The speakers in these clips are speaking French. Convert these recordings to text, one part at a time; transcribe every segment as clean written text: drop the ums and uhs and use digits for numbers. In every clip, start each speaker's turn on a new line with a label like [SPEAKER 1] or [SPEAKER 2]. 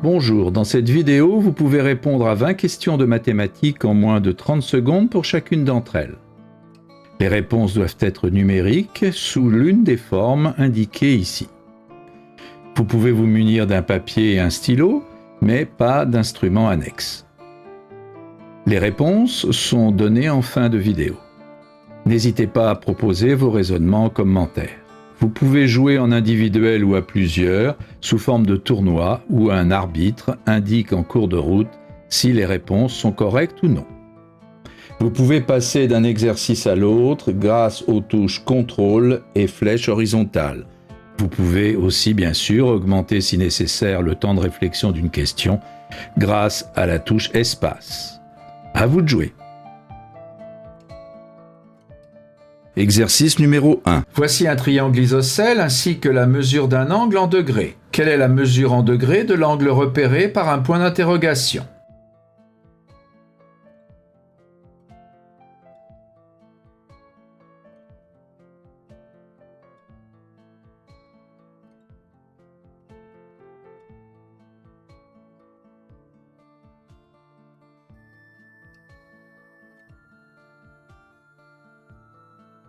[SPEAKER 1] Bonjour, dans cette vidéo, vous pouvez répondre à 20 questions de mathématiques en moins de 30 secondes pour chacune d'entre elles. Les réponses doivent être numériques sous l'une des formes indiquées ici. Vous pouvez vous munir d'un papier et un stylo, mais pas d'instrument annexe. Les réponses sont données en fin de vidéo. N'hésitez pas à proposer vos raisonnements en commentaire. Vous pouvez jouer en individuel ou à plusieurs, sous forme de tournoi, où un arbitre indique en cours de route si les réponses sont correctes ou non. Vous pouvez passer d'un exercice à l'autre grâce aux touches contrôle et flèche horizontale. Vous pouvez aussi bien sûr augmenter si nécessaire le temps de réflexion d'une question grâce à la touche espace. À vous de jouer. Exercice numéro 1.
[SPEAKER 2] Voici un triangle isocèle ainsi que la mesure d'un angle en degrés. Quelle est la mesure en degrés de l'angle repéré par un point d'interrogation?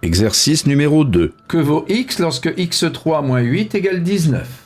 [SPEAKER 1] Exercice numéro 2.
[SPEAKER 2] Que vaut x lorsque x3 moins 8 égale 19?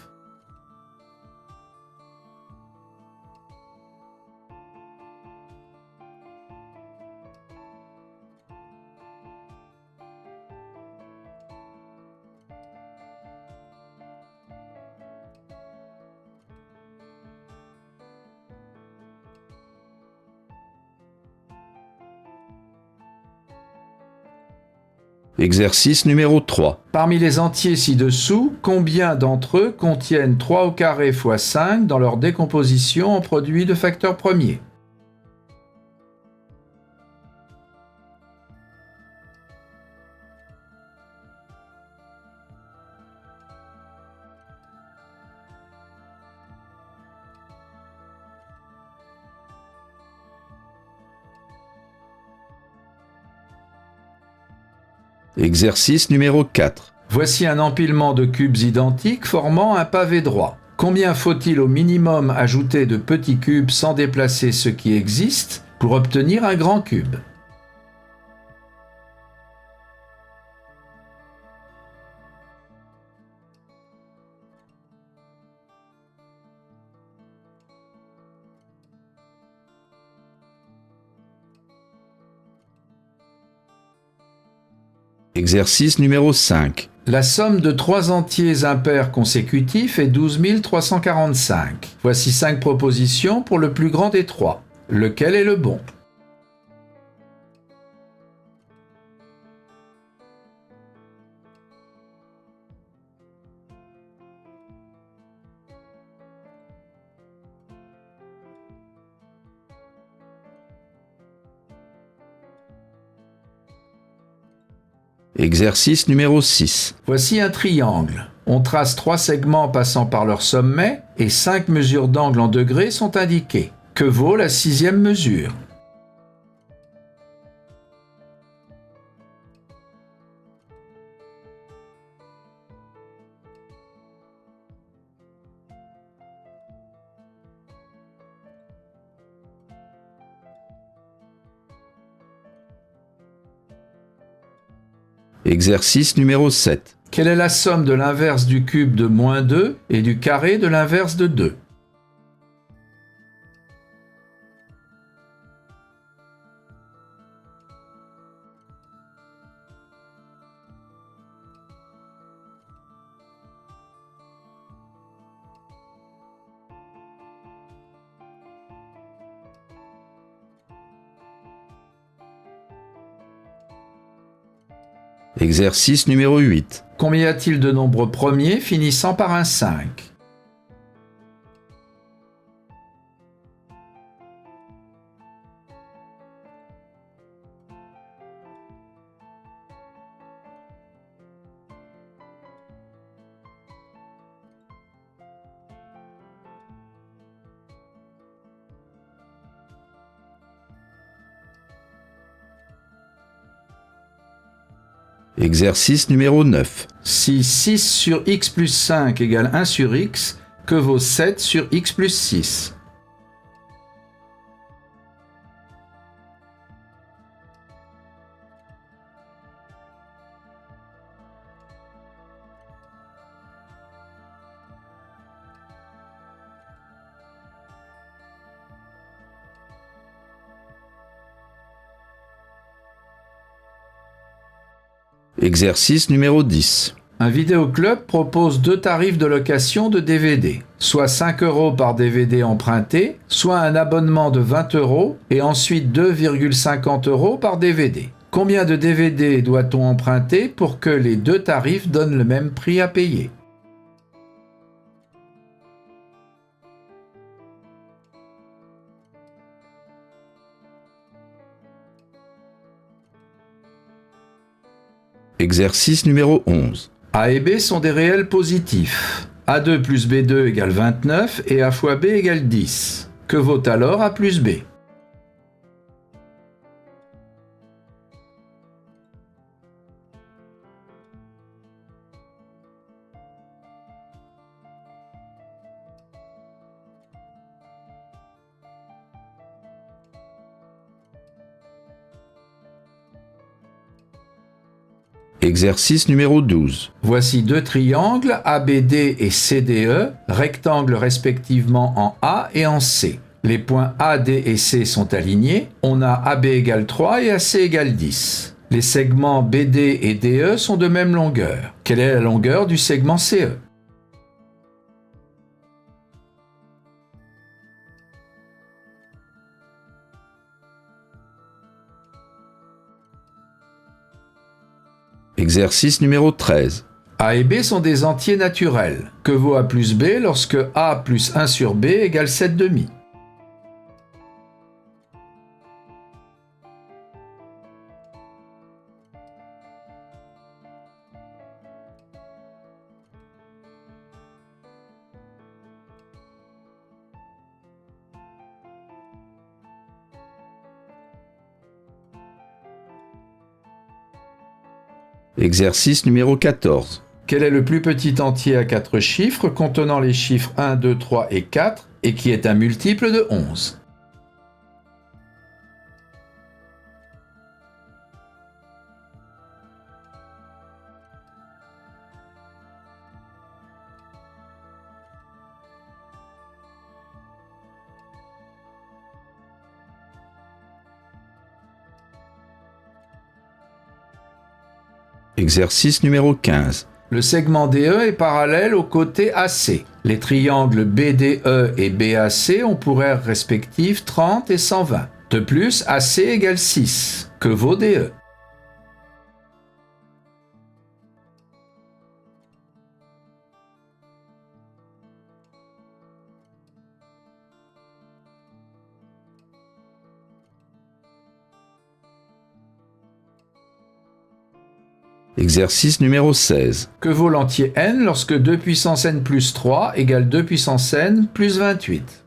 [SPEAKER 1] Exercice numéro 3.
[SPEAKER 2] Parmi les entiers ci-dessous, combien d'entre eux contiennent 3 au carré fois 5 dans leur décomposition en produit de facteurs premiers?
[SPEAKER 1] Exercice numéro 4.
[SPEAKER 2] Voici un empilement de cubes identiques formant un pavé droit. Combien faut-il au minimum ajouter de petits cubes sans déplacer ceux qui existent pour obtenir un grand cube?
[SPEAKER 1] Exercice numéro 5.
[SPEAKER 2] La somme de 3 entiers impairs consécutifs est 12 345. Voici 5 propositions pour le plus grand des 3. Lequel est le bon?
[SPEAKER 1] Exercice numéro 6.
[SPEAKER 2] Voici un triangle. On trace 3 segments passant par leur sommet et 5 mesures d'angle en degrés sont indiquées. Que vaut la 6e mesure?
[SPEAKER 1] Exercice numéro 7.
[SPEAKER 2] Quelle est la somme de l'inverse du cube de moins 2 et du carré de l'inverse de 2?
[SPEAKER 1] Exercice numéro 8.
[SPEAKER 2] Combien y a-t-il de nombres premiers finissant par un 5?
[SPEAKER 1] Exercice numéro 9.
[SPEAKER 2] Si 6 sur x plus 5 égale 1 sur x, Que vaut 7 sur x plus 6?
[SPEAKER 1] Exercice numéro 10.
[SPEAKER 2] Un vidéoclub propose 2 tarifs de location de DVD, soit 5 € par DVD emprunté, soit un abonnement de 20 € et ensuite 2,50 € par DVD. Combien de DVD doit-on emprunter pour que les 2 tarifs donnent le même prix à payer?
[SPEAKER 1] Exercice numéro 11.
[SPEAKER 2] A et B sont des réels positifs. A2 plus B2 égale 29 et A fois B égale 10. Que vaut alors A plus B?
[SPEAKER 1] Exercice numéro 12.
[SPEAKER 2] Voici 2 triangles ABD et CDE, rectangles respectivement en A et en C. Les points A, D et C sont alignés. On a AB égale 3 et AC égale 10. Les segments BD et DE sont de même longueur. Quelle est la longueur du segment CE?
[SPEAKER 1] Exercice numéro 13.
[SPEAKER 2] A et B sont des entiers naturels. Que vaut A plus B lorsque A plus 1 sur B égale 7 demi?
[SPEAKER 1] Exercice numéro 14.
[SPEAKER 2] Quel est le plus petit entier à 4 chiffres contenant les chiffres 1, 2, 3 et 4 et qui est un multiple de 11?
[SPEAKER 1] Exercice numéro 15.
[SPEAKER 2] Le segment DE est parallèle au côté AC. Les triangles BDE et BAC ont pour aires respectives 30 et 120. De plus, AC égale 6. Que vaut DE?
[SPEAKER 1] Exercice numéro 16.
[SPEAKER 2] Que vaut l'entier n lorsque 2 puissance n plus 3 égale 2 puissance n plus 28?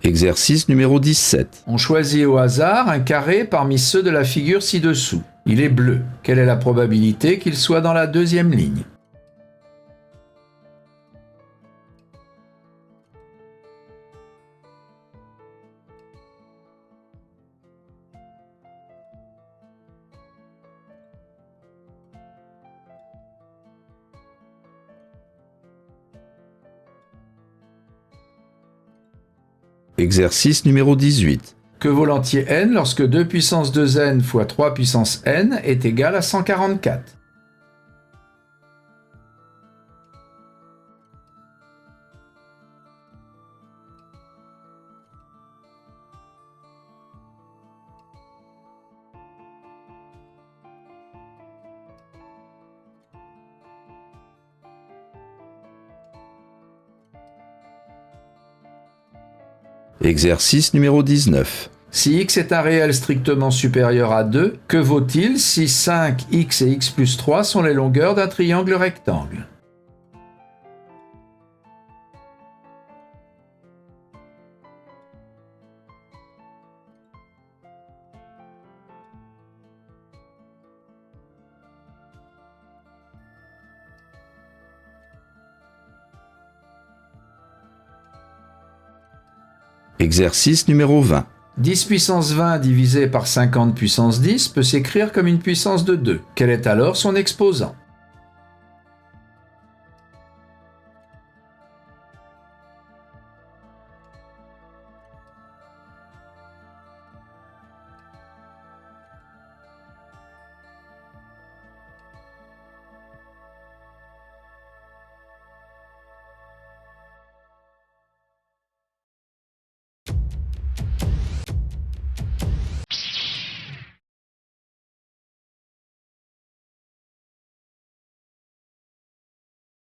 [SPEAKER 1] Exercice numéro 17.
[SPEAKER 2] On choisit au hasard un carré parmi ceux de la figure ci-dessous. Il est bleu. Quelle est la probabilité qu'il soit dans la deuxième ligne?
[SPEAKER 1] Exercice numéro 18.
[SPEAKER 2] Que vaut l'entier n lorsque 2 puissance 2n fois 3 puissance n est égal à 144?
[SPEAKER 1] Exercice numéro 19.
[SPEAKER 2] Si x est un réel strictement supérieur à 2, que vaut-il si 5x et x plus 3 sont les longueurs d'un triangle rectangle?
[SPEAKER 1] Exercice numéro 20.
[SPEAKER 2] 10 puissance 20 divisé par 50 puissance 10 peut s'écrire comme une puissance de 2. Quel est alors son exposant?